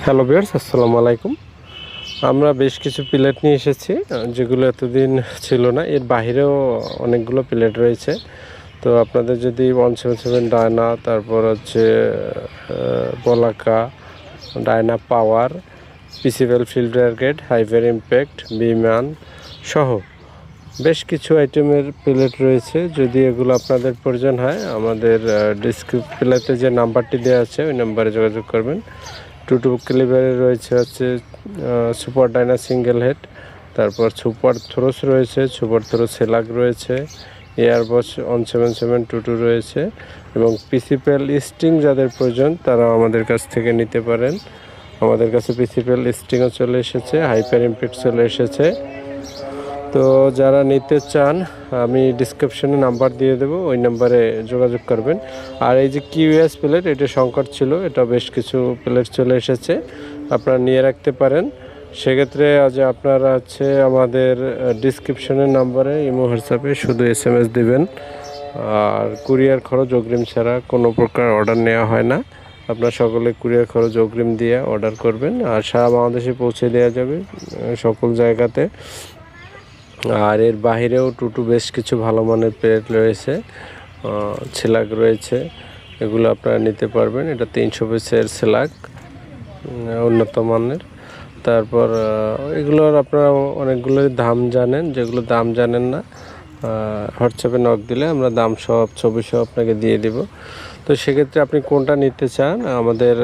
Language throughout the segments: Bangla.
হ্যালো ভিউয়ার্স, আসসালামু আলাইকুম। আমরা বেশ কিছু প্লেট নিয়ে এসেছি যেগুলো এতদিন ছিল না। এর বাইরেও অনেকগুলো প্লেট রয়েছে। তো আপনাদের যদি 177 ডায়না, তারপর হচ্ছে বলাকা, ডায়না পাওয়ার, পিসিবেল ফিল্ড ব্রিগেড, হাইভার ইম্প্যাক্ট, বিমান সহ বেশ কিছু আইটেমের প্লেট রয়েছে। যদি এগুলো আপনাদের প্রয়োজন হয়, আমাদের ডিসক্রিপশনে যে নাম্বারটি দেওয়া আছে ওই নাম্বারে যোগাযোগ করবেন। 22 ক্যালিবারের রয়েছে হচ্ছে সুপার ডায়না সিঙ্গেল হেড, তারপর সুপার থ্রোস রয়েছে, সুপার থ্রোস সেলাগ রয়েছে, এয়ারবস 17722 রয়েছে এবং পিসিপেল স্টিং যাদের প্রয়োজন তারা আমাদের কাছ থেকে নিতে পারেন। আমাদের কাছে পিসিপেল স্টিংও চলে এসেছে, হাইপার ইম্প্যাক্ট চলে এসেছে। তো যারা নিতে চান আমি ডিসক্রিপশনে নাম্বার দিয়ে দেবো, ওই নাম্বারে যোগাযোগ করবেন। আর এই যে কিউএস প্লেট, এটা সংকট ছিল, এটা বেশ কিছু প্লেট চলে এসেছে, আপনারা নিয়ে রাখতে পারেন। সেক্ষেত্রে আজ আপনারা হচ্ছে আমাদের ডিসক্রিপশনের নাম্বারে ইমো হোয়াটসঅ্যাপে শুধু SMS দিবেন। আর কুরিয়ার খরচ অগ্রিম ছাড়া কোনো প্রকার অর্ডার নেওয়া হয় না। আপনারা সকলে কুরিয়ার খরচ অগ্রিম দিয়ে অর্ডার করবেন, আর সারা বাংলাদেশে পৌঁছে দেওয়া যাবে সকল জায়গাতে। আর এর বাহিরেও টুটু বেশ কিছু ভালো মানের প্লেট রয়েছে, সেলাগ রয়েছে, এগুলো আপনারা নিতে পারবেন। এটা 300 পিসের সেলাগ, উন্নত মানের। তারপর এগুলোর আপনারা অনেকগুলোর দাম জানেন, যেগুলো দাম জানেন না হোয়াটসঅ্যাপে নক দিলে আমরা দাম সব ছবি সহ আপনাকে দিয়ে দিব। তো সেক্ষেত্রে আপনি কোনটা নিতে চান আমাদের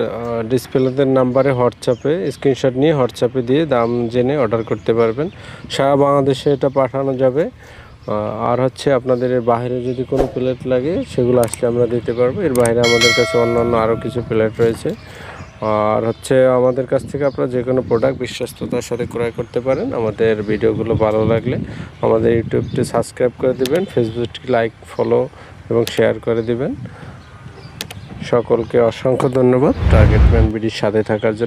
ডিসপ্লেদের নাম্বারে হোয়াটসঅ্যাপে স্ক্রিনশট নিয়ে হোয়াটসঅ্যাপে দিয়ে দাম জেনে অর্ডার করতে পারবেন। সারা বাংলাদেশে এটা পাঠানো যাবে। আর হচ্ছে আপনাদের এর বাইরে যদি কোনো প্লেট লাগে সেগুলো আসলে আমরা দিতে পারবো। এর বাইরে আমাদের কাছে অন্যান্য আরও কিছু প্লেট রয়েছে। আর হচ্ছে আমাদের কাছ থেকে আপনারা যে কোনো প্রোডাক্ট বিশ্বস্ততার সাথে ক্রয় করতে পারেন। আমাদের ভিডিওগুলো ভালো লাগলে আমাদের ইউটিউবটি সাবস্ক্রাইব করে দিবেন, ফেসবুকটি লাইক, ফলো এবং শেয়ার করে দিবেন। সকলকে অসংখ্য ধন্যবাদ টার্গেট ম্যান বিডির সাথে থাকার জন্য।